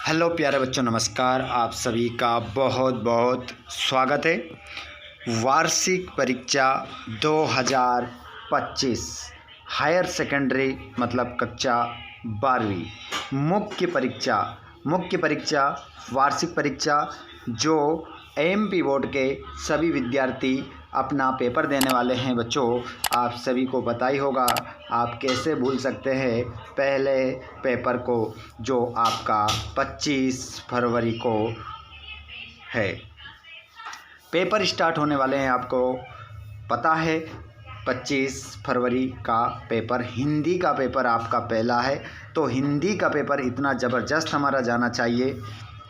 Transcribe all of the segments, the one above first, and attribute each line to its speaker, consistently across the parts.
Speaker 1: Hello प्यारे बच्चों, नमस्कार। आप सभी का बहुत बहुत स्वागत है। वार्षिक परीक्षा 2025 हायर सेकेंडरी मतलब कक्षा 12वीं मुख्य परीक्षा वार्षिक परीक्षा जो एमपी बोर्ड के सभी विद्यार्थी अपना पेपर देने वाले हैं। बच्चों, आप सभी को पता ही होगा, आप कैसे भूल सकते हैं पहले पेपर को जो आपका 25 फरवरी को है। पेपर स्टार्ट होने वाले हैं, आपको पता है 25 फरवरी का पेपर हिंदी का पेपर आपका पहला है। तो हिंदी का पेपर इतना ज़बरदस्त हमारा जाना चाहिए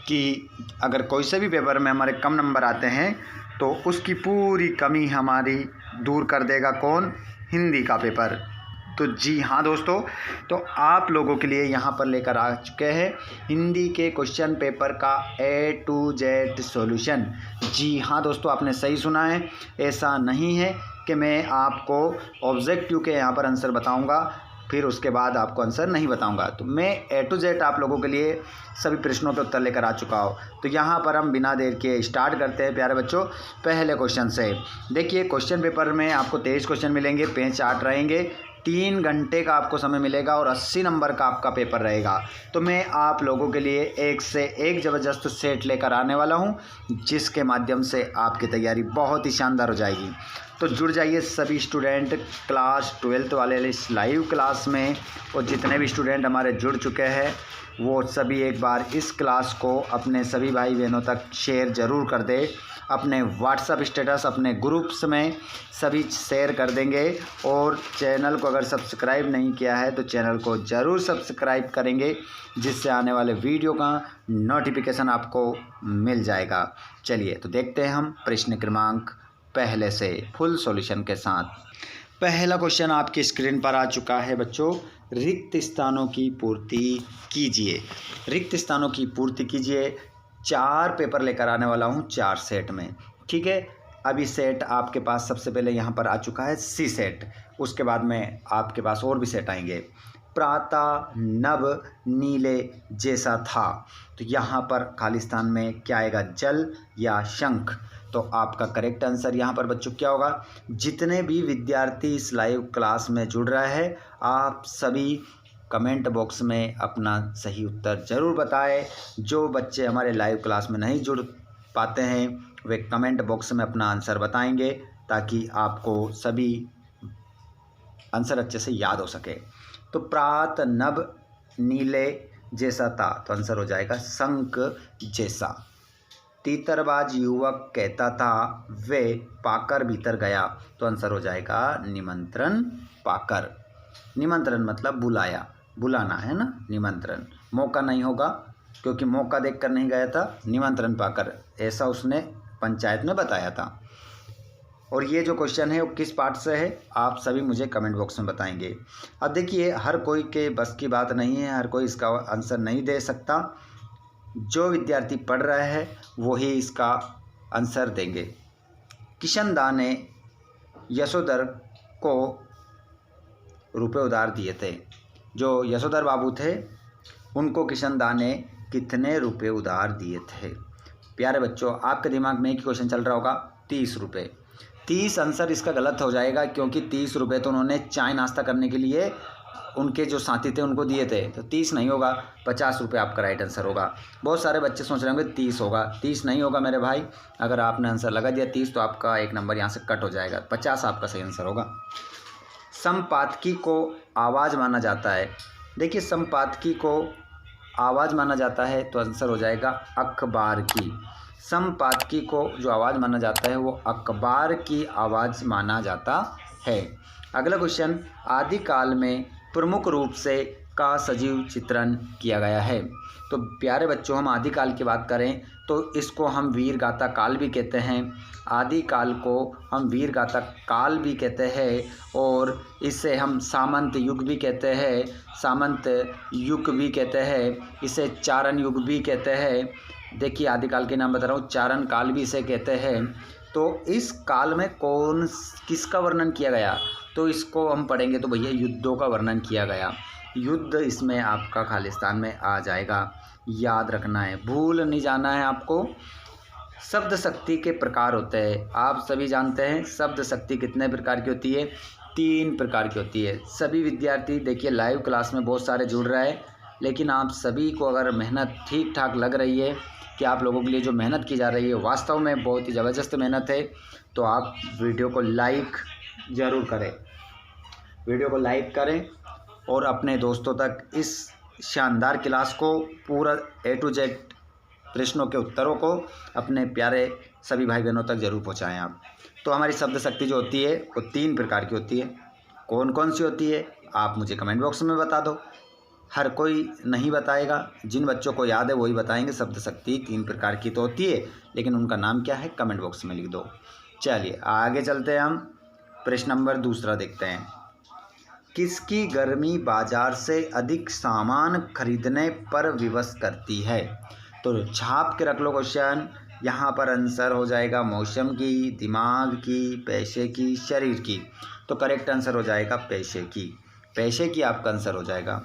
Speaker 1: कि अगर कोई से भी पेपर में हमारे कम नंबर आते हैं तो उसकी पूरी कमी हमारी दूर कर देगा कौन? हिंदी का पेपर। तो जी हाँ दोस्तों, तो आप लोगों के लिए यहाँ पर लेकर आ चुके हैं हिंदी के क्वेश्चन पेपर का A to Z सॉल्यूशन। जी हाँ दोस्तों, आपने सही सुना है। ऐसा नहीं है कि मैं आपको ऑब्जेक्टिव के यहाँ पर आंसर बताऊँगा फिर उसके बाद आपको आंसर नहीं बताऊंगा। तो मैं A to Z आप लोगों के लिए सभी प्रश्नों के उत्तर लेकर आ चुका हूँ। तो यहाँ पर हम बिना देर के स्टार्ट करते हैं प्यारे बच्चों पहले क्वेश्चन से। देखिए, क्वेश्चन पेपर में आपको 23 क्वेश्चन मिलेंगे, पेज 8 रहेंगे, 3 घंटे का आपको समय मिलेगा और 80 नंबर का आपका पेपर रहेगा। तो मैं आप लोगों के लिए एक से एक ज़बरदस्त सेट लेकर आने वाला हूँ जिसके माध्यम से आपकी तैयारी बहुत ही शानदार हो जाएगी। तो जुड़ जाइए सभी स्टूडेंट क्लास 12th वाले इस लाइव क्लास में, और जितने भी स्टूडेंट हमारे जुड़ चुके हैं वो सभी एक बार इस क्लास को अपने सभी भाई बहनों तक शेयर ज़रूर कर दे। अपने व्हाट्सएप स्टेटस अपने ग्रुप्स में सभी शेयर कर देंगे, और चैनल को अगर सब्सक्राइब नहीं किया है तो चैनल को ज़रूर सब्सक्राइब करेंगे जिससे आने वाले वीडियो का नोटिफिकेशन आपको मिल जाएगा। चलिए तो देखते हैं हम प्रश्न क्रमांक पहले से फुल सॉल्यूशन के साथ। पहला क्वेश्चन आपकी स्क्रीन पर आ चुका है बच्चों। रिक्त स्थानों की पूर्ति कीजिए। रिक्त स्थानों की पूर्ति कीजिए। 4 पेपर लेकर आने वाला हूँ 4 सेट में, ठीक है। अभी सेट आपके पास सबसे पहले यहाँ पर आ चुका है सी सेट, उसके बाद में आपके पास और भी सेट आएंगे। प्रातः नभ नीले जैसा था, तो यहाँ पर खालिस्तान में क्या आएगा? जल या शंख। तो आपका करेक्ट आंसर यहाँ पर बच्चों क्या होगा? जितने भी विद्यार्थी इस लाइव क्लास में जुड़ रहे हैं आप सभी कमेंट बॉक्स में अपना सही उत्तर ज़रूर बताएं। जो बच्चे हमारे लाइव क्लास में नहीं जुड़ पाते हैं वे कमेंट बॉक्स में अपना आंसर बताएंगे ताकि आपको सभी आंसर अच्छे से याद हो सके। तो प्रात नभ नीले जैसा था, तो आंसर हो जाएगा शंख जैसा। तीतरबाज युवक कहता था वे पाकर भीतर गया, तो आंसर हो जाएगा निमंत्रण पाकर। निमंत्रण मतलब बुलाया, बुलाना है ना, निमंत्रण। मौका नहीं होगा क्योंकि मौका देखकर नहीं गया था, निमंत्रण पाकर, ऐसा उसने पंचायत में बताया था। और ये जो क्वेश्चन है वो किस पार्ट से है आप सभी मुझे कमेंट बॉक्स में बताएंगे। अब देखिए, हर कोई के बस की बात नहीं है, हर कोई इसका आंसर नहीं दे सकता। जो विद्यार्थी पढ़ रहे हैं वही इसका आंसर देंगे। किशनदा ने यशोधर को रुपए उधार दिए थे। जो यशोधर बाबू थे उनको किशनदा ने कितने रुपए उधार दिए थे? प्यारे बच्चों, आपके दिमाग में एक क्वेश्चन चल रहा होगा 30 रुपये। 30 आंसर इसका गलत हो जाएगा क्योंकि 30 रुपये तो उन्होंने चाय नाश्ता करने के लिए उनके जो साथी थे उनको दिए थे, तो 30 नहीं होगा, 50 रुपये आपका राइट आंसर होगा। बहुत सारे बच्चे सोच रहे होंगे 30 होगा, 30 नहीं होगा मेरे भाई। अगर आपने आंसर लगा दिया 30 तो आपका एक नंबर यहाँ से कट हो जाएगा, 50 आपका सही आंसर होगा। संपादकी को आवाज़ माना जाता है। देखिए, संपादकी को आवाज़ माना जाता है तो आंसर हो जाएगा अखबार की। संपादकी को जो आवाज़ माना जाता है वो अखबार की आवाज़ माना जाता है। अगला क्वेश्चन, आदिकाल में प्रमुख रूप से का सजीव चित्रण किया गया है। तो प्यारे बच्चों, हम आदिकाल की बात करें तो इसको हम वीर गाथा काल भी कहते हैं। आदिकाल को हम वीर गाथा काल भी कहते हैं, और इसे हम सामंत युग भी कहते हैं, सामंत युग भी कहते हैं, इसे चारण युग भी कहते हैं। देखिए, आदिकाल के नाम बता रहा हूँ, चारण काल भी इसे कहते हैं। तो इस काल में किसका वर्णन किया गया? तो इसको हम पढ़ेंगे तो भैया युद्धों का वर्णन किया गया। युद्ध इसमें आपका खालिस्तान में आ जाएगा। याद रखना है, भूल नहीं जाना है आपको। शब्द शक्ति के प्रकार होते हैं, आप सभी जानते हैं शब्द शक्ति कितने प्रकार की होती है, 3 प्रकार की होती है। सभी विद्यार्थी देखिए लाइव क्लास में बहुत सारे जुड़ रहे हैं, लेकिन आप सभी को अगर मेहनत ठीक ठाक लग रही है कि आप लोगों के लिए जो मेहनत की जा रही है वास्तव में बहुत ही ज़बरदस्त मेहनत है, तो आप वीडियो को लाइक ज़रूर करें, वीडियो को लाइक करें और अपने दोस्तों तक इस शानदार क्लास को पूरा A to Z प्रश्नों के उत्तरों को अपने प्यारे सभी भाई बहनों तक ज़रूर पहुंचाएं आप। तो हमारी शब्द शक्ति जो होती है वो 3 प्रकार की होती है। कौन कौन सी होती है आप मुझे कमेंट बॉक्स में बता दो, हर कोई नहीं बताएगा, जिन बच्चों को याद है वही बताएंगे। शब्द शक्ति 3 प्रकार की तो होती है, लेकिन उनका नाम क्या है कमेंट बॉक्स में लिख दो। चलिए आगे चलते हैं, हम प्रश्न नंबर 2 देखते हैं। किसकी गर्मी बाजार से अधिक सामान खरीदने पर विवश करती है? तो छाप के रख लो क्वेश्चन। यहाँ पर आंसर हो जाएगा मौसम की, दिमाग की, पैसे की, शरीर की। तो करेक्ट आंसर हो जाएगा पैसे की, पैसे की आपका आंसर हो जाएगा।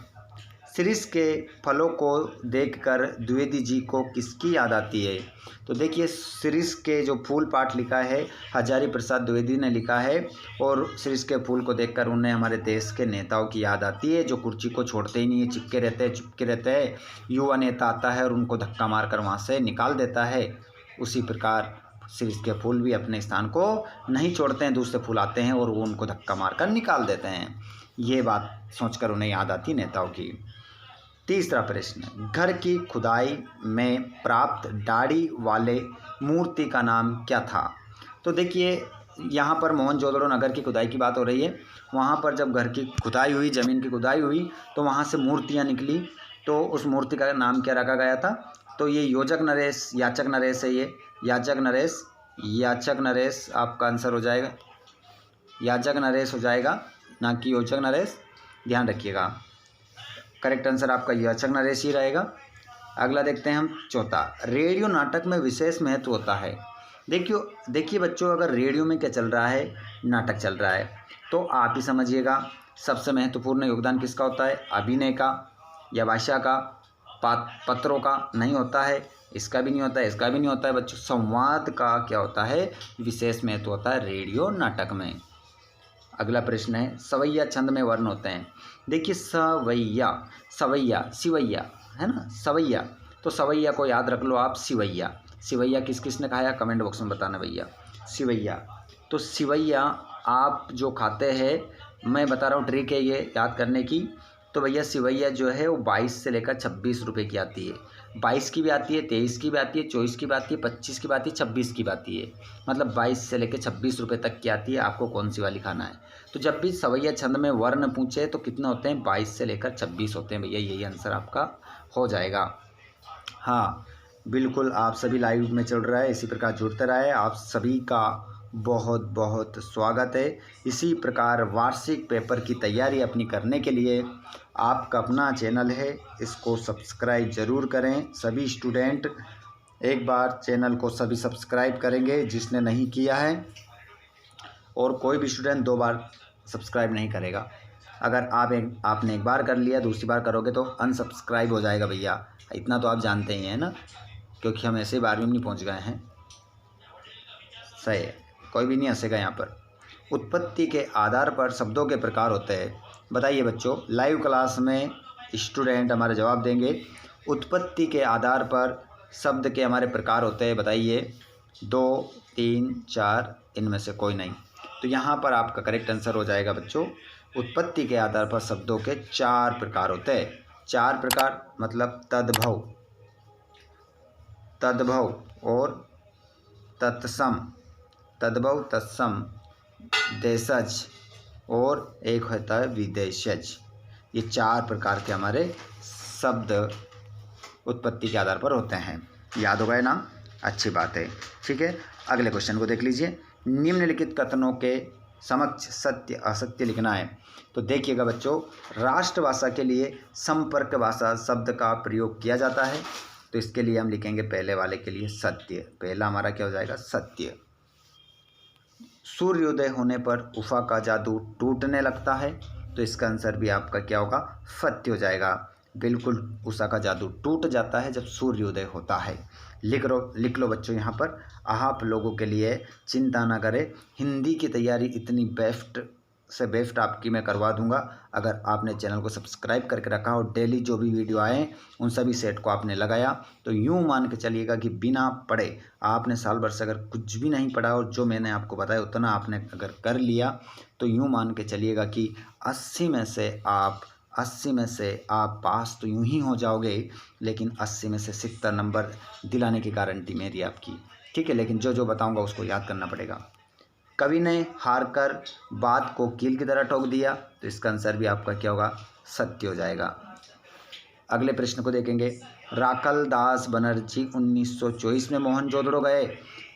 Speaker 1: शिरीष के फलों को देखकर द्विवेदी जी को किसकी याद आती है? तो देखिए शिरीष के जो फूल पाठ लिखा है हजारी प्रसाद द्विवेदी ने लिखा है, और शिरीष के फूल को देखकर उन्हें हमारे देश के नेताओं की याद आती है, जो कुर्सी को छोड़ते ही नहीं है, चिपके रहते हैं। युवा नेता आता है और उनको धक्का मारकर वहाँ से निकाल देता है। उसी प्रकार शिरीष के फूल भी अपने स्थान को नहीं छोड़ते हैं, दूसरे फूल आते हैं और वो उनको धक्का मारकर निकाल देते हैं। ये बात सोचकर उन्हें याद आती नेताओं की। 3 प्रश्न, घर की खुदाई में प्राप्त दाढ़ी वाले मूर्ति का नाम क्या था? तो देखिए यहाँ पर मोहनजोदड़ो नगर की खुदाई की बात हो रही है। वहाँ पर जब घर की खुदाई हुई, ज़मीन की खुदाई हुई, तो वहाँ से मूर्तियाँ निकली। तो उस मूर्ति का नाम क्या रखा गया था? तो ये याचक नरेश है। ये याचक नरेश आपका आंसर हो जाएगा, याचक नरेश हो जाएगा, ना कि योचक नरेश, ध्यान रखिएगा। करेक्ट आंसर आपका याचक नरेश ही रहेगा। अगला देखते हैं हम 4, रेडियो नाटक में विशेष महत्व होता है। देखिए बच्चों, अगर रेडियो में क्या चल रहा है, नाटक चल रहा है, तो आप ही समझिएगा सबसे महत्वपूर्ण योगदान किसका होता है? अभिनय का या भाषा का, पत्रों का नहीं होता है, इसका भी नहीं होता है, इसका भी नहीं होता है बच्चों। संवाद का क्या होता है? विशेष महत्व होता है रेडियो नाटक में। अगला प्रश्न है, सवैया छंद में वर्ण होते हैं। देखिए सवैया सिवैया है ना, सवैया, तो सवैया को याद रख लो आप, सिवैया किस किसने खाया कमेंट बॉक्स में बताना भैया। सिवैया, तो सिवैया आप जो खाते हैं, मैं बता रहा हूँ ट्रिक है ये याद करने की। तो भैया सिवैया जो है वो 22 से लेकर 26 रुपये की आती है। 22 की भी आती है, 23 की भी आती है, 24 की भी आती है, 25 की भी आती है, 26 की भी आती है। मतलब 22 से लेकर 26 रुपये तक की आती है। आपको कौन सी वाली खाना है? तो जब भी सवैया छंद में वर्ण पूछे तो कितने होते हैं? 22 से लेकर 26 होते हैं भैया, यही आंसर आपका हो जाएगा। हाँ बिल्कुल, आप सभी लाइव में चल रहा है, इसी प्रकार जुड़ते रहे। आप सभी का बहुत बहुत स्वागत है। इसी प्रकार वार्षिक पेपर की तैयारी अपनी करने के लिए आपका अपना चैनल है, इसको सब्सक्राइब ज़रूर करें। सभी स्टूडेंट एक बार चैनल को सभी सब्सक्राइब करेंगे जिसने नहीं किया है, और कोई भी स्टूडेंट 2 बार सब्सक्राइब नहीं करेगा। अगर आपने एक बार कर लिया, दूसरी बार करोगे तो अनसब्सक्राइब हो जाएगा भैया, इतना तो आप जानते ही हैं ना, क्योंकि हम ऐसे 12वीं में नहीं पहुंच गए हैं। सही है, कोई भी नहीं हंसेगा यहाँ पर। उत्पत्ति के आधार पर शब्दों के प्रकार होते हैं। बताइए बच्चों, लाइव क्लास में स्टूडेंट हमारे जवाब देंगे। उत्पत्ति के आधार पर शब्द के हमारे प्रकार होते हैं, बताइए 2, 3, 4, इनमें से कोई नहीं। तो यहाँ पर आपका करेक्ट आंसर हो जाएगा बच्चों, उत्पत्ति के आधार पर शब्दों के 4 प्रकार होते हैं। 4 प्रकार मतलब तद्भव और तद्भव, तत्सम, देशज और एक होता है विदेशज। ये 4 प्रकार के हमारे शब्द उत्पत्ति के आधार पर होते हैं। याद हो गए ना, अच्छी बात है। ठीक है, अगले क्वेश्चन को देख लीजिए। निम्नलिखित कथनों के समक्ष सत्य असत्य लिखना है। तो देखिएगा बच्चों, राष्ट्रभाषा के लिए संपर्क भाषा शब्द का प्रयोग किया जाता है, तो इसके लिए हम लिखेंगे पहले वाले के लिए सत्य। पहला हमारा क्या हो जाएगा? सत्य। सूर्योदय होने पर उषा का जादू टूटने लगता है, तो इसका आंसर भी आपका क्या होगा? सत्य हो जाएगा। बिल्कुल उषा का जादू टूट जाता है जब सूर्योदय होता है। लिख लो बच्चों यहाँ पर। आप लोगों के लिए चिंता ना करें, हिंदी की तैयारी इतनी बेस्ट से बेस्ट आपकी मैं करवा दूंगा। अगर आपने चैनल को सब्सक्राइब करके रखा और डेली जो भी वीडियो आए उन सभी सेट को आपने लगाया तो यूँ मान के चलिएगा कि बिना पढ़े आपने साल भर से अगर कुछ भी नहीं पढ़ा और जो मैंने आपको बताया उतना आपने अगर कर लिया तो यूँ मान के चलिएगा कि 80 में से आप पास तो यूं ही हो जाओगे, लेकिन 80 में से 70 नंबर दिलाने की गारंटी मेरी आपकी। ठीक है, लेकिन जो जो बताऊंगा उसको याद करना पड़ेगा। कवि ने हार कर बात को कील की तरह ठोक दिया, तो इसका आंसर भी आपका क्या होगा, सत्य हो जाएगा। अगले प्रश्न को देखेंगे। राखल दास बनर्जी 1924 में मोहनजोदड़ो गए,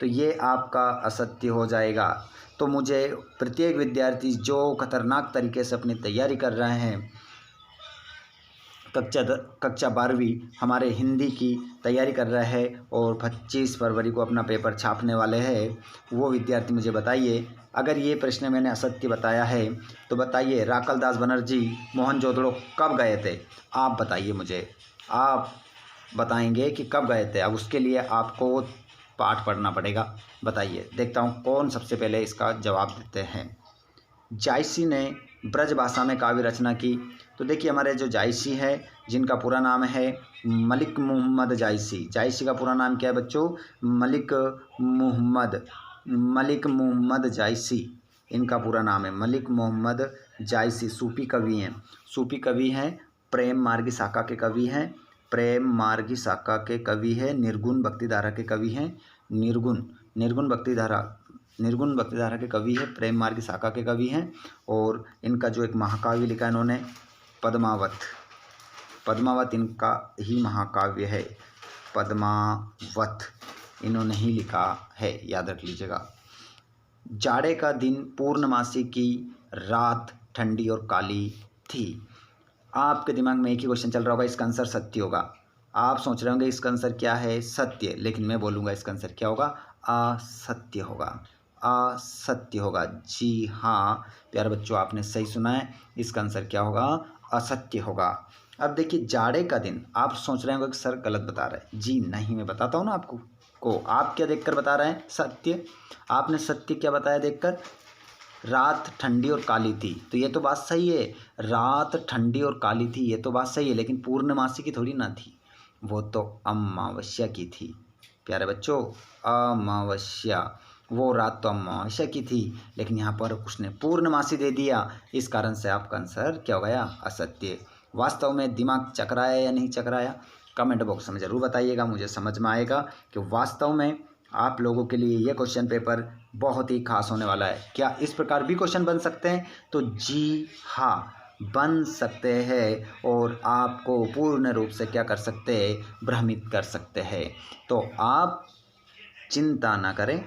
Speaker 1: तो ये आपका असत्य हो जाएगा। तो मुझे प्रत्येक विद्यार्थी जो खतरनाक तरीके से अपनी तैयारी कर रहे हैं, कक्षा 12वीं हमारे हिंदी की तैयारी कर रहे हैं और 25 फरवरी को अपना पेपर छापने वाले हैं, वो विद्यार्थी मुझे बताइए, अगर ये प्रश्न मैंने असत्य बताया है तो बताइए राखल दास बनर्जी मोहनजोदड़ो कब गए थे। आप बताइए मुझे, आप बताएंगे कि कब गए थे। अब उसके लिए आपको पाठ पढ़ना पड़ेगा। बताइए, देखता हूँ कौन सबसे पहले इसका जवाब देते हैं। जायसी ने ब्रज भाषा में काव्य रचना की, तो देखिए हमारे जो जायसी है जिनका पूरा नाम है मलिक मोहम्मद जायसी। जायसी का पूरा नाम क्या है बच्चों, मलिक मोहम्मद जायसी, इनका पूरा नाम है मलिक मोहम्मद जायसी। सूफी कवि हैं, सूफी कवि हैं, प्रेम मार्गी शाखा के कवि हैं, प्रेम मार्गी शाखा के कवि हैं, निर्गुण भक्तिधारा के कवि हैं, निर्गुण भक्तिधारा के कवि है, प्रेम मार्ग की शाखा के कवि हैं। और इनका जो एक महाकाव्य लिखा इन्होंने पद्मावत इनका ही महाकाव्य है, पद्मावत इन्होंने ही लिखा है, याद रख लीजिएगा। जाड़े का दिन पूर्णमासी की रात ठंडी और काली थी। आपके दिमाग में एक ही क्वेश्चन चल रहा होगा, इसका आंसर सत्य होगा। आप सोच रहे होंगे इसका आंसर क्या है, सत्य, लेकिन मैं बोलूँगा इसका आंसर क्या होगा, असत्य होगा। असत्य होगा। जी हाँ प्यारे बच्चों, आपने सही सुना है, इसका आंसर क्या होगा, असत्य होगा। अब देखिए जाड़े का दिन, आप सोच रहे होंगे कि सर गलत बता रहे हैं। जी नहीं, मैं बताता हूँ ना आपको आप क्या देखकर बता रहे हैं, सत्य। आपने सत्य क्या बताया देखकर, रात ठंडी और काली थी, तो ये तो बात सही है, रात ठंडी और काली थी ये तो बात सही है, लेकिन पूर्णमासी की थोड़ी ना थी, वो तो अमावस्या की थी प्यारे बच्चों, अमावस्या। वो रात तो अमावस्या की थी, लेकिन यहाँ पर उसने पूर्णमासी दे दिया, इस कारण से आपका आंसर क्या हो गया, असत्य। वास्तव में दिमाग चकराया या नहीं चकराया, कमेंट बॉक्स में ज़रूर बताइएगा, मुझे समझ में आएगा कि वास्तव में आप लोगों के लिए ये क्वेश्चन पेपर बहुत ही खास होने वाला है। क्या इस प्रकार भी क्वेश्चन बन सकते हैं, तो जी हाँ बन सकते हैं, और आपको पूर्ण रूप से क्या कर सकते हैं, भ्रमित कर सकते हैं। तो आप चिंता ना करें,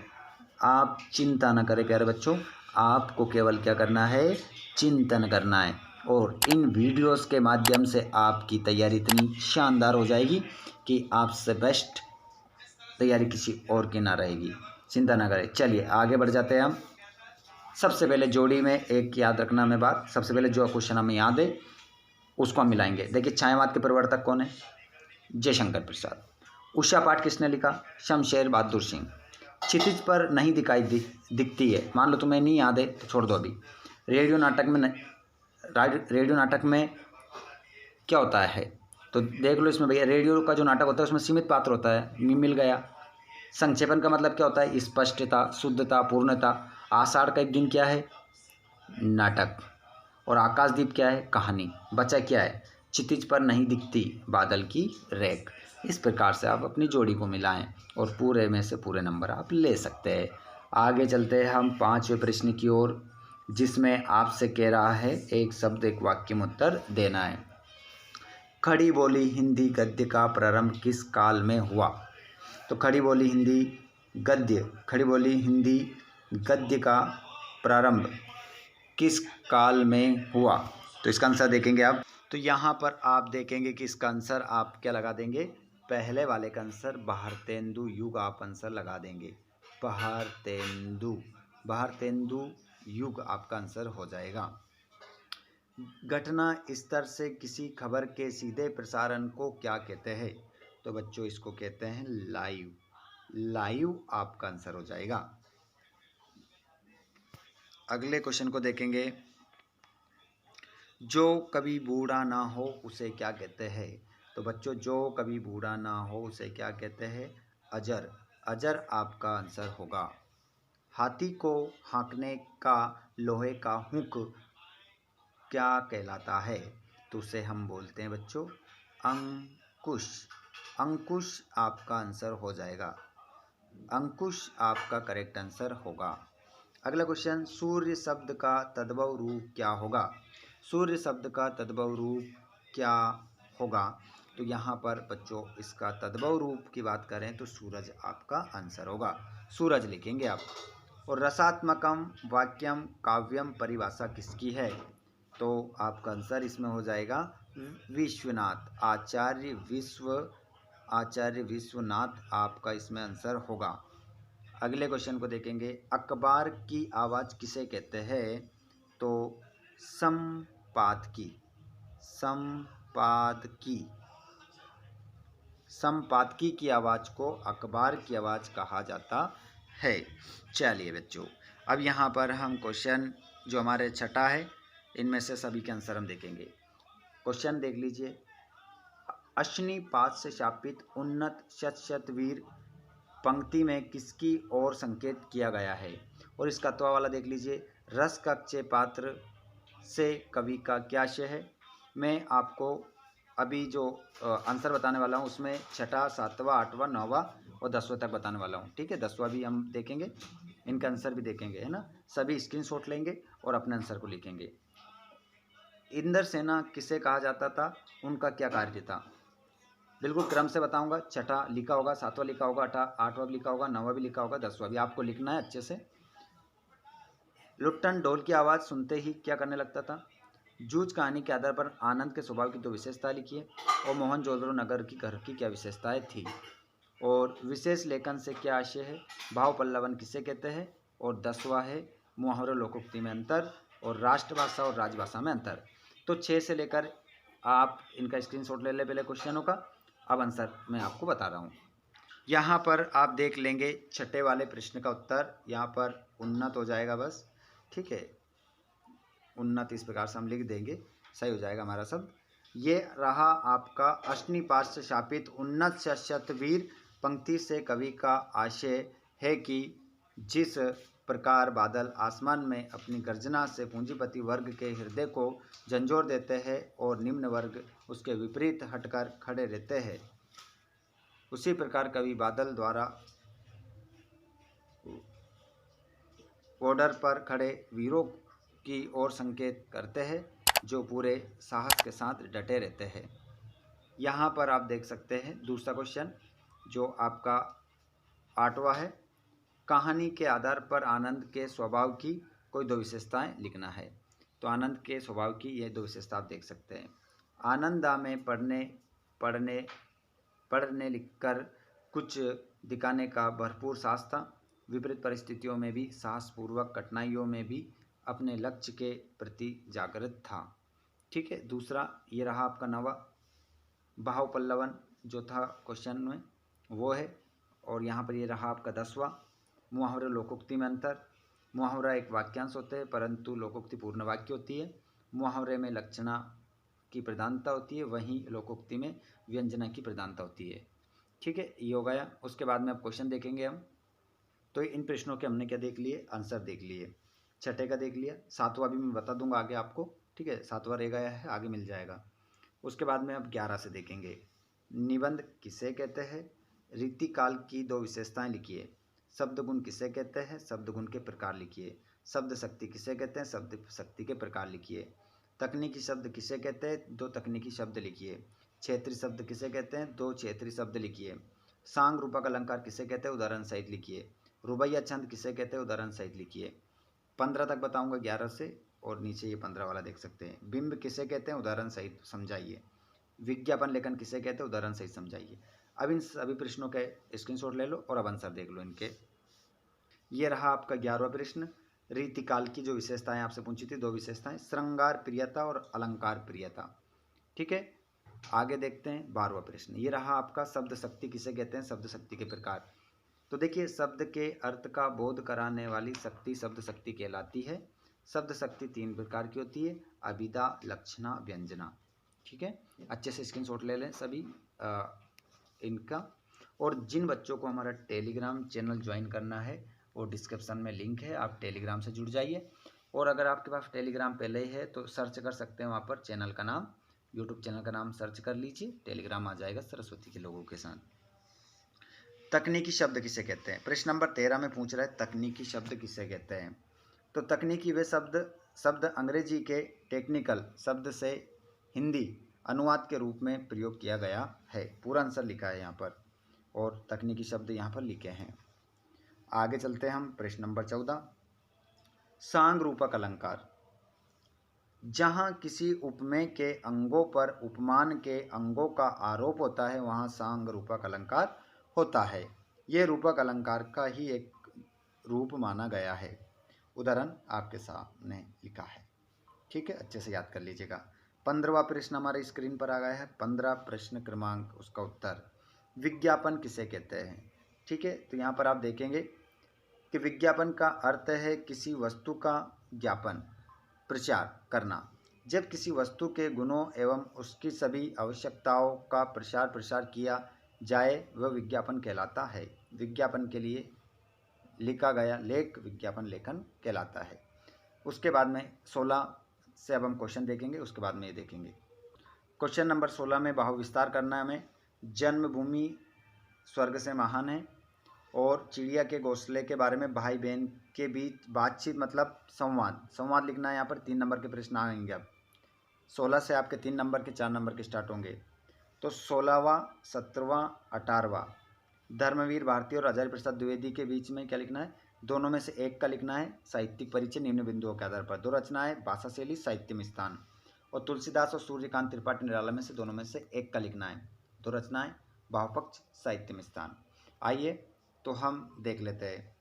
Speaker 1: आप चिंता ना करें प्यारे बच्चों, आपको केवल क्या करना है, चिंतन करना है, और इन वीडियोस के माध्यम से आपकी तैयारी इतनी शानदार हो जाएगी कि आपसे बेस्ट तैयारी किसी और की ना रहेगी। चिंता ना करें। चलिए आगे बढ़ जाते हैं हम। सबसे पहले जोड़ी में एक याद रखना हमें बात, सबसे पहले जो क्वेश्चन हमें याद है उसको हम मिलाएंगे। देखिए छायावाद के प्रवर्तक कौन है, जयशंकर प्रसाद। उषा पाठ किसने लिखा, शमशेर बहादुर सिंह। क्षितिज पर नहीं दिखती है, मान लो तुम्हें नहीं याद है तो छोड़ दो अभी। रेडियो नाटक में क्या होता है, तो देख लो इसमें भैया, रेडियो का जो नाटक होता है उसमें सीमित पात्र होता है, मिल गया। संक्षेपण का मतलब क्या होता है, स्पष्टता, शुद्धता, पूर्णता। आषाढ़ का एक दिन क्या है, नाटक। और आकाशदीप क्या है, कहानी। बचा क्या है, क्षितिज पर नहीं दिखती बादल की रेख। इस प्रकार से आप अपनी जोड़ी को मिलाएं और पूरे में से पूरे नंबर आप ले सकते हैं। आगे चलते हैं हम 5वें प्रश्न की ओर, जिसमें आपसे कह रहा है एक शब्द एक वाक्य में उत्तर देना है। खड़ी बोली हिंदी गद्य का प्रारंभ किस काल में हुआ, तो खड़ी बोली हिंदी गद्य का प्रारंभ किस काल में हुआ, तो इसका आंसर देखेंगे आप। तो यहाँ पर आप देखेंगे कि इसका आंसर आप क्या लगा देंगे, पहले वाले का आंसर भारतेंदु युग आप आंसर लगा देंगे। भारतेंदु युग आपका आंसर हो जाएगा। घटना स्तर से किसी खबर के सीधे प्रसारण को क्या कहते हैं? तो बच्चों इसको कहते हैं लाइव। लाइव आपका आंसर हो जाएगा। अगले क्वेश्चन को देखेंगे। जो कभी बूढ़ा ना हो उसे क्या कहते हैं? तो बच्चों जो कभी बूढ़ा ना हो उसे क्या कहते हैं? अजर। अजर आपका आंसर होगा। हाथी को हाँकने का लोहे का हुक क्या कहलाता है? तो उसे हम बोलते हैं बच्चों अंकुश। अंकुश आपका आंसर हो जाएगा। अंकुश आपका करेक्ट आंसर होगा। अगला क्वेश्चन, सूर्य शब्द का तद्भव रूप क्या होगा? सूर्य शब्द का तद्भव रूप क्या होगा? तो यहाँ पर बच्चों इसका तद्भव रूप की बात करें तो सूरज आपका आंसर होगा। सूरज लिखेंगे आप। और रसात्मकम वाक्यम काव्यम परिभाषा किसकी है? तो आपका आंसर इसमें हो जाएगा विश्वनाथ। आचार्य विश्वनाथ आपका इसमें आंसर होगा। अगले क्वेश्चन को देखेंगे। अखबार की आवाज़ किसे कहते हैं? तो संपादकी। संपादकी की आवाज़ को अखबार की आवाज़ कहा जाता है। चलिए बच्चों, अब यहाँ पर हम क्वेश्चन जो हमारे छठा है इनमें से सभी के आंसर हम देखेंगे। क्वेश्चन देख लीजिए। अश्निपात से शापित उन्नत शतवीर पंक्ति में किसकी ओर संकेत किया गया है? और इसका तत्व वाला देख लीजिए। रस कच्चे पात्र से कवि का क्या आशय है? मैं आपको अभी जो आंसर बताने वाला हूँ उसमें छठा, सातवां, आठवां, नौवां और 10वां तक बताने वाला हूँ। ठीक है, 10वां भी हम देखेंगे, इनका आंसर भी देखेंगे, है ना। सभी स्क्रीनशॉट लेंगे और अपने आंसर को लिखेंगे। इंद्रसेना किसे कहा जाता था? उनका क्या कार्य था? बिल्कुल क्रम से बताऊंगा। छठा लिखा होगा, सातवां लिखा होगा, आठवां भी लिखा होगा, नौवां भी लिखा होगा, 10वां भी आपको लिखना है अच्छे से। लुट्टन ढोल की आवाज़ सुनते ही क्या करने लगता था? जूझ कहानी के आधार पर आनंद के स्वभाव की 2 विशेषताएं लिखिए। और मोहनजोदड़ो नगर की घर की क्या विशेषताएं थी? और विशेष लेखन से क्या आशय है? भाव पल्लवन किसे कहते हैं? और 10वां है मुहावरे लोकोक्ति में अंतर और राष्ट्रभाषा और राजभाषा में अंतर। तो 6 से लेकर आप इनका स्क्रीनशॉट ले पहले क्वेश्चनों का। अब आंसर मैं आपको बता रहा हूँ। यहाँ पर आप देख लेंगे छठे वाले प्रश्न का उत्तर यहाँ पर उन्नत हो जाएगा बस। ठीक है, उन्नत इस प्रकार से हम लिख देंगे, सही हो जाएगा हमारा शब्द। ये रहा आपका अश्निपात से शापित उन्नत शतवीर पंक्ति से कवि का आशय है कि जिस प्रकार बादल आसमान में अपनी गर्जना से पूंजीपति वर्ग के हृदय को झंझोर देते हैं और निम्न वर्ग उसके विपरीत हटकर खड़े रहते हैं, उसी प्रकार कवि बादल द्वारा बॉर्डर पर खड़े वीरों की ओर संकेत करते हैं जो पूरे साहस के साथ डटे रहते हैं। यहाँ पर आप देख सकते हैं दूसरा क्वेश्चन जो आपका 8वां है। कहानी के आधार पर आनंद के स्वभाव की कोई 2 विशेषताएं लिखना है। तो आनंद के स्वभाव की ये 2 विशेषता आप देख सकते हैं। आनंदा में पढ़ने लिखकर कुछ दिखाने का भरपूर साहस था। विपरीत परिस्थितियों में भी साहसपूर्वक, कठिनाइयों में भी अपने लक्ष्य के प्रति जागृत था। ठीक है, दूसरा ये रहा आपका 9वां। भाव पल्लवन जो था क्वेश्चन में वो है। और यहाँ पर ये रहा आपका 10वां। मुहावरे लोकोक्ति में अंतर। मुहावरा एक वाक्यांश होते हैं परंतु लोकोक्ति पूर्ण वाक्य होती है। मुहावरे में लक्षणा की प्रधानता होती है, वहीं लोकोक्ति में व्यंजना की प्रधानता होती है। ठीक है, ये हो गया। उसके बाद में अब क्वेश्चन देखेंगे हम। तो इन प्रश्नों के हमने क्या देख लिए? आंसर देख लिए। छठे का देख लिया, 7वां भी मैं बता दूंगा आगे आपको। ठीक है, 7वां रह गया है, आगे मिल जाएगा। उसके बाद में अब 11 से देखेंगे। निबंध किसे कहते हैं? रीतिकाल की 2 विशेषताएं लिखिए। शब्द गुण किसे कहते हैं? शब्द गुण के प्रकार लिखिए। शब्द शक्ति किसे कहते हैं? शब्द शक्ति के प्रकार लिखिए। तकनीकी शब्द किसे कहते हैं? 2 तकनीकी शब्द लिखिए। क्षेत्रीय शब्द किसे कहते हैं? 2 क्षेत्रीय शब्द लिखिए। सांग रूपक अलंकार किसे कहते हैं? उदाहरण सहित लिखिए। रुबैया छंद किसे कहते हैं? उदाहरण सहित लिखिए। 15 तक बताऊंगा 11 से, और नीचे ये 15 वाला देख सकते हैं। बिंब किसे कहते हैं? उदाहरण सहित समझाइए। विज्ञापन लेखन किसे कहते हैं? उदाहरण सहित समझाइए। अब इन सभी प्रश्नों के स्क्रीनशॉट ले लो और अब आंसर देख लो इनके। ये रहा आपका 11वां प्रश्न। रीतिकाल की जो विशेषताएं आपसे पूछी थी, 2 विशेषताएं, श्रृंगार प्रियता और अलंकार प्रियता। ठीक है, आगे देखते हैं 12वां प्रश्न। ये रहा आपका शब्द शक्ति किसे कहते हैं, शब्द शक्ति के प्रकार। तो देखिए, शब्द के अर्थ का बोध कराने वाली शक्ति शब्द शक्ति कहलाती है। शब्द शक्ति 3 प्रकार की होती है, अभिधा, लक्षणा, व्यंजना। ठीक है, अच्छे से स्क्रीनशॉट ले लें सभी इनका। और जिन बच्चों को हमारा टेलीग्राम चैनल ज्वाइन करना है वो डिस्क्रिप्शन में लिंक है, आप टेलीग्राम से जुड़ जाइए। और अगर आपके पास टेलीग्राम पहले ही है तो सर्च कर सकते हैं वहाँ पर, चैनल का नाम, यूट्यूब चैनल का नाम सर्च कर लीजिए, टेलीग्राम आ जाएगा सरस्वती के लोगों के साथ। तकनीकी शब्द किसे कहते हैं, प्रश्न नंबर 13 में पूछ रहा है तकनीकी शब्द किसे कहते हैं। तो तकनीकी वे शब्द अंग्रेजी के टेक्निकल शब्द से हिंदी अनुवाद के रूप में प्रयोग किया गया है। पूरा आंसर लिखा है यहाँ पर और तकनीकी शब्द यहाँ पर लिखे हैं। आगे चलते हैं हम, प्रश्न नंबर 14, सांग रूपक अलंकार। जहाँ किसी उपमेय के अंगों पर उपमान के अंगों का आरोप होता है वहाँ सांग रूपक अलंकार होता है। यह रूपक अलंकार का ही एक रूप माना गया है। उदाहरण आपके सामने लिखा है। ठीक है, अच्छे से याद कर लीजिएगा। 15वां प्रश्न हमारे स्क्रीन पर आ गया है। 15 प्रश्न क्रमांक, उसका उत्तर, विज्ञापन किसे कहते हैं। ठीक है, तो यहाँ पर आप देखेंगे कि विज्ञापन का अर्थ है किसी वस्तु का ज्ञापन, प्रचार करना। जब किसी वस्तु के गुणों एवं उसकी सभी आवश्यकताओं का प्रसार किया जाए वह विज्ञापन कहलाता है। विज्ञापन के लिए लिखा गया लेख विज्ञापन लेखन कहलाता है। उसके बाद में 16 से अब हम क्वेश्चन देखेंगे, उसके बाद में ये देखेंगे। क्वेश्चन नंबर 16 में भाव विस्तार करना है हमें। जन्मभूमि स्वर्ग से महान है और चिड़िया के घोंसले के बारे में भाई बहन के बीच बातचीत मतलब संवाद लिखना है। यहाँ पर 3 नंबर के प्रश्न आएंगे। अब 16 से आपके 3 नंबर के 4 नंबर के स्टार्ट होंगे। तो 16वां, 17वां, 18वां, धर्मवीर भारती और आचार्य प्रसाद द्विवेदी के बीच में क्या लिखना है, दोनों में से एक का लिखना है। साहित्यिक परिचय निम्न बिंदुओं के आधार पर। 2 रचनाएं, भाषा शैली, साहित्य में स्थान। और तुलसीदास और सूर्यकांत त्रिपाठी निराला में से दोनों में से एक का लिखना है। 2 रचनाएं, भावपक्ष, साहित्य में स्थान। आइए तो हम देख लेते हैं।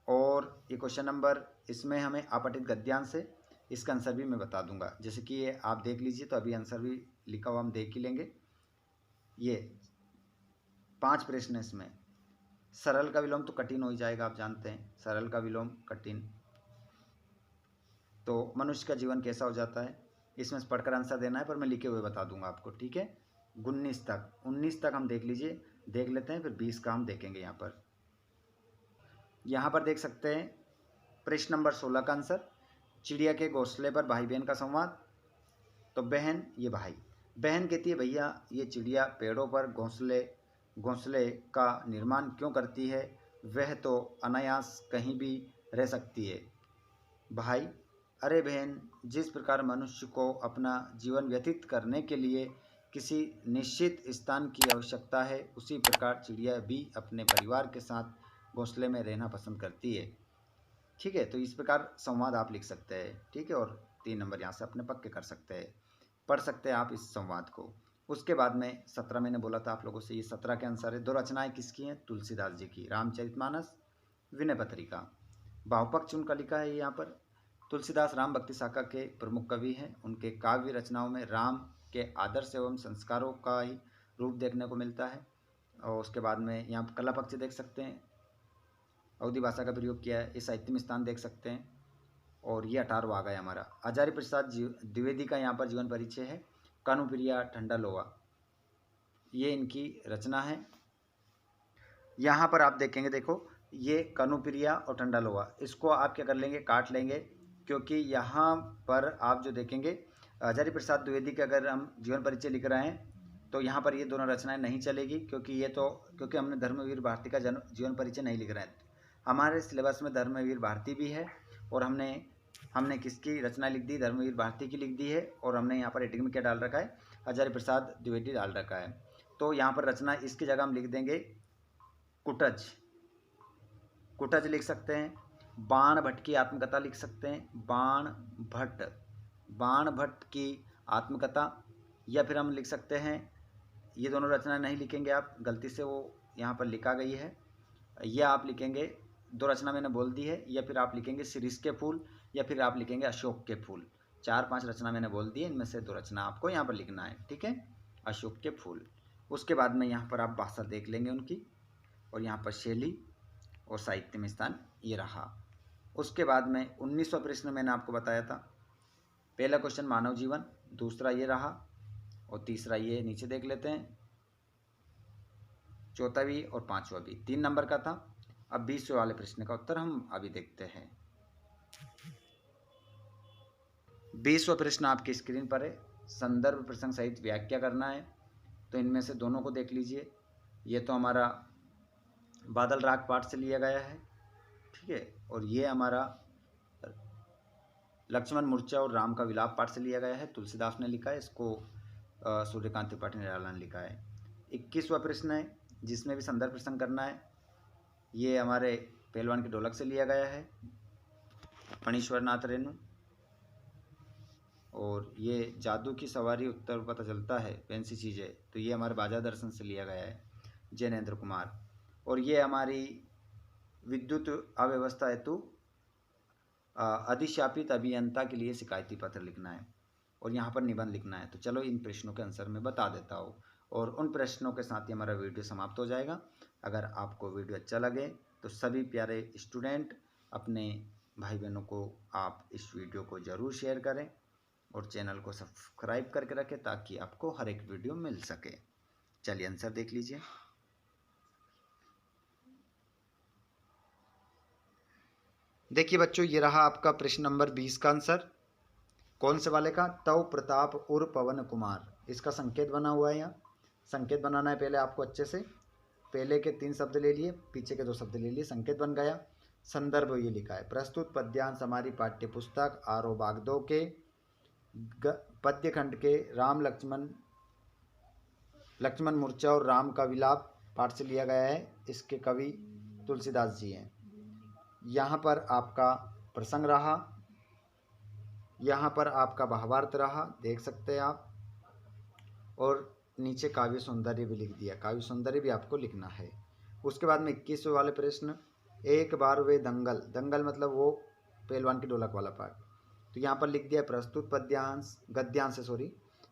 Speaker 1: और ये क्वेश्चन नंबर, इसमें हमें अपठित गद्यांश से इसका आंसर भी मैं बता दूंगा। जैसे कि ये आप देख लीजिए, तो अभी आंसर भी लिखा हुआ हम देख ही लेंगे। ये 5 प्रश्न इसमें। सरल का विलोम तो कठिन हो ही जाएगा, आप जानते हैं सरल का विलोम कठिन। तो मनुष्य का जीवन कैसा हो जाता है, इसमें से पढ़कर आंसर देना है, पर मैं लिखे हुए बता दूंगा आपको। ठीक है, 19 तक हम देख लीजिए, देख लेते हैं, फिर 20 का हम देखेंगे। यहाँ पर देख सकते हैं प्रश्न नंबर 16 का आंसर, चिड़िया के घोंसले पर भाई बहन का संवाद। तो बहन, ये भाई, बहन कहती है भैया ये चिड़िया पेड़ों पर घोंसले का निर्माण क्यों करती है, वह तो अनायास कहीं भी रह सकती है। भाई, अरे बहन, जिस प्रकार मनुष्य को अपना जीवन व्यतीत करने के लिए किसी निश्चित स्थान की आवश्यकता है, उसी प्रकार चिड़िया भी अपने परिवार के साथ घोंसले में रहना पसंद करती है। ठीक है, तो इस प्रकार संवाद आप लिख सकते हैं। ठीक है, और 3 नंबर यहाँ से अपने पक्के कर सकते हैं, पढ़ सकते हैं आप इस संवाद को। उसके बाद में 17 मैंने बोला था आप लोगों से, ये 17 के आंसर है। 2 रचनाएं किसकी हैं, तुलसीदास जी की, रामचरितमानस, विनय पत्रिका। भावपक्ष उनका लिखा है यहाँ पर। तुलसीदास राम भक्ति शाखा के प्रमुख कवि हैं। उनके काव्य रचनाओं में राम के आदर्श एवं संस्कारों का ही रूप देखने को मिलता है। और उसके बाद में यहाँ पर कला पक्ष देख सकते हैं, अवधी भाषा का प्रयोग किया है। ये साहित्य में स्थान देख सकते हैं। और ये 18वां आ गया हमारा। आचार्य प्रसाद द्विवेदी का यहाँ पर जीवन परिचय है। कानुप्रिया ठंडालोवा, ये इनकी रचना है। यहाँ पर आप देखेंगे, देखो ये कानुप्रिया और ठंडालोवा, इसको आप क्या कर लेंगे, काट लेंगे, क्योंकि यहाँ पर आप जो देखेंगे आचार्य प्रसाद द्विवेदी का अगर हम जीवन परिचय लिख रहे हैं तो यहाँ पर ये दोनों रचनाएं नहीं चलेगी, क्योंकि हमने धर्मवीर भारती का जीवन परिचय नहीं लिख रहे हैं। हमारे सिलेबस में धर्मवीर भारती भी है और हमने किसकी रचना लिख दी, धर्मवीर भारती की लिख दी है। और हमने यहाँ पर हेडिंग में क्या डाल रखा है, आचार्य प्रसाद द्विवेदी डाल रखा है। तो यहाँ पर रचना इसकी जगह हम लिख देंगे कुटज लिख सकते हैं। बाण भट्ट की आत्मकथा लिख सकते हैं, बाण भट्ट की आत्मकथा। या फिर हम लिख सकते हैं, ये दोनों रचना नहीं लिखेंगे आप, गलती से वो यहाँ पर लिखा गई है, या आप लिखेंगे दो रचना मैंने बोल दी है, या फिर आप लिखेंगे शिरीष के फूल, या फिर आप लिखेंगे अशोक के फूल। 4-5 रचना मैंने बोल दी है, इनमें से 2 रचना आपको यहाँ पर लिखना है, ठीक है, अशोक के फूल। उसके बाद में यहाँ पर आप भाषा देख लेंगे उनकी, और यहाँ पर शैली और साहित्य में स्थान ये रहा। उसके बाद में 19वां प्रश्न मैंने आपको बताया था। पहला क्वेश्चन मानव जीवन, दूसरा ये रहा, और तीसरा ये नीचे देख लेते हैं, चौथा भी और 5वां भी 3 नंबर का था। अब 20वें वाले प्रश्न का उत्तर हम अभी देखते हैं। 20वां प्रश्न आपकी स्क्रीन पर है। संदर्भ प्रसंग सहित व्याख्या करना है, तो इनमें से दोनों को देख लीजिए। ये तो हमारा बादल राग पाठ से लिया गया है, ठीक है, और ये हमारा लक्ष्मण मूर्छा और राम का विलाप पाठ से लिया गया है, तुलसीदास ने लिखा है इसको, सूर्यकांत त्रिपाठी निराला ने लिखा है। 21वां प्रश्न है जिसमें भी संदर्भ प्रसंग करना है, ये हमारे पहलवान के ढोलक से लिया गया है, फणीश्वर नाथ रेणु, और ये जादू की सवारी उत्तर पता चलता है कैसी चीज़ है, तो ये हमारे बाजा दर्शन से लिया गया है, जैनेन्द्र कुमार। और ये हमारी विद्युत अव्यवस्था हेतु अधिशापित अभियंता के लिए शिकायती पत्र लिखना है, और यहाँ पर निबंध लिखना है। तो चलो इन प्रश्नों के आंसर मैं बता देता हूँ, और उन प्रश्नों के साथ ही हमारा वीडियो समाप्त हो जाएगा। अगर आपको वीडियो अच्छा लगे तो सभी प्यारे स्टूडेंट, अपने भाई बहनों को आप इस वीडियो को ज़रूर शेयर करें, और चैनल को सब्सक्राइब करके रखें ताकि आपको हर एक वीडियो मिल सके। चलिए आंसर देख लीजिए। देखिए बच्चों, ये रहा आपका प्रश्न नंबर 20 का आंसर। कौन से वाले का? तव प्रताप उर्फ पवन कुमार, इसका संकेत बना हुआ है यहाँ। संकेत बनाना है पहले आपको अच्छे से। पहले के 3 शब्द ले लिए, पीछे के 2 शब्द ले लिए, संकेत बन गया। संदर्भ ये लिखा है, प्रस्तुत पद्यांश हमारी पाठ्य पुस्तक आरो बागदो के पद्य खंड के राम लक्ष्मण मूर्छा और राम का विलाप पाठ से लिया गया है। इसके कवि तुलसीदास जी हैं। यहाँ पर आपका प्रसंग रहा, यहाँ पर आपका भावार्थ रहा, देख सकते हैं आप, और नीचे काव्य सौंदर्य भी लिख दिया, काव्य सौंदर्य भी आपको लिखना है। उसके बाद में 21वें वाले प्रश्न, एक बार वे दंगल, दंगल मतलब वो पहलवान की ढोलक वाला पाठ, तो यहाँ पर लिख दिया प्रस्तुत पद्यांश गद्यांश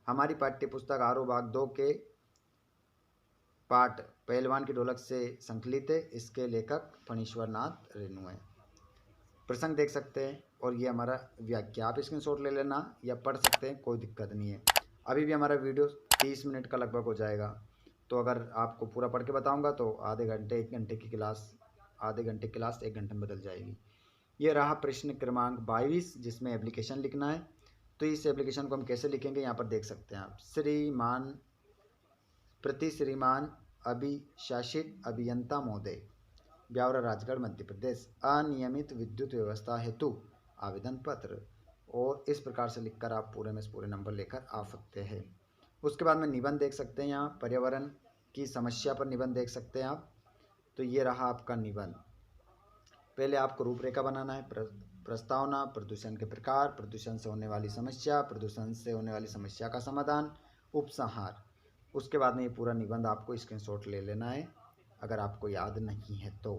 Speaker 1: हमारी पाठ्य पुस्तक आरो भाग 2 के पाठ पहलवान की ढोलक से संकलित है, इसके लेखक फणीश्वर नाथ रेणु हैं। प्रसंग देख सकते हैं, और ये हमारा व्याख्या, आप स्क्रीनशॉट ले लेना या पढ़ सकते हैं, कोई दिक्कत नहीं है। अभी भी हमारा वीडियो 30 मिनट का लगभग हो जाएगा, तो अगर आपको पूरा पढ़ के बताऊंगा तो आधे घंटे 1 घंटे की क्लास, आधे घंटे की क्लास 1 घंटे में बदल जाएगी। ये रहा प्रश्न क्रमांक 22 जिसमें एप्लीकेशन लिखना है। तो इस एप्लीकेशन को हम कैसे लिखेंगे यहाँ पर देख सकते हैं आप। श्रीमान प्रति श्रीमान अभिशासित अभियंता महोदय, ब्यावरा राजगढ़ मध्य प्रदेश, अनियमित विद्युत व्यवस्था हेतु आवेदन पत्र, और इस प्रकार से लिखकर आप पूरे में पूरे नंबर लेकर आ सकते हैं। उसके बाद में निबंध देख सकते हैं, यहाँ पर्यावरण की समस्या पर निबंध देख सकते हैं आप। तो ये रहा आपका निबंध। पहले आपको रूपरेखा बनाना है, प्रस्तावना, प्रदूषण के प्रकार, प्रदूषण से होने वाली समस्या, प्रदूषण से होने वाली समस्या का समाधान, उपसंहार। उसके बाद में ये पूरा निबंध आपको स्क्रीनशॉट ले लेना है अगर आपको याद नहीं है तो।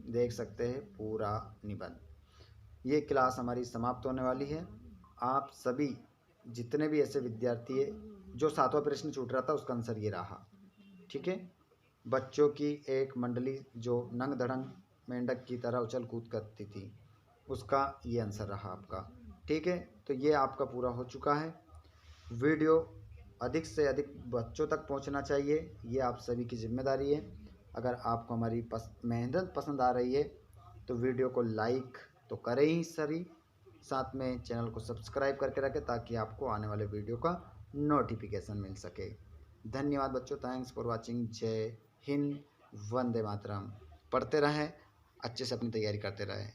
Speaker 1: देख सकते हैं पूरा निबंध। ये क्लास हमारी समाप्त होने वाली है। आप सभी जितने भी ऐसे विद्यार्थी है, जो 7वां प्रश्न छूट रहा था उसका आंसर ये रहा, ठीक है। बच्चों की एक मंडली जो नंग धड़ंग मेंढक की तरह उछल कूद करती थी, उसका ये आंसर रहा आपका, ठीक है। तो ये आपका पूरा हो चुका है। वीडियो अधिक से अधिक बच्चों तक पहुंचना चाहिए, ये आप सभी की जिम्मेदारी है। अगर आपको हमारी मेहनत पसंद आ रही है तो वीडियो को लाइक तो करें ही सभी, साथ में चैनल को सब्सक्राइब करके रखें ताकि आपको आने वाले वीडियो का नोटिफिकेशन मिल सके। धन्यवाद बच्चों, थैंक्स फॉर वाचिंग। जय हिंद, वंदे मातरम। पढ़ते रहें, अच्छे से अपनी तैयारी करते रहें।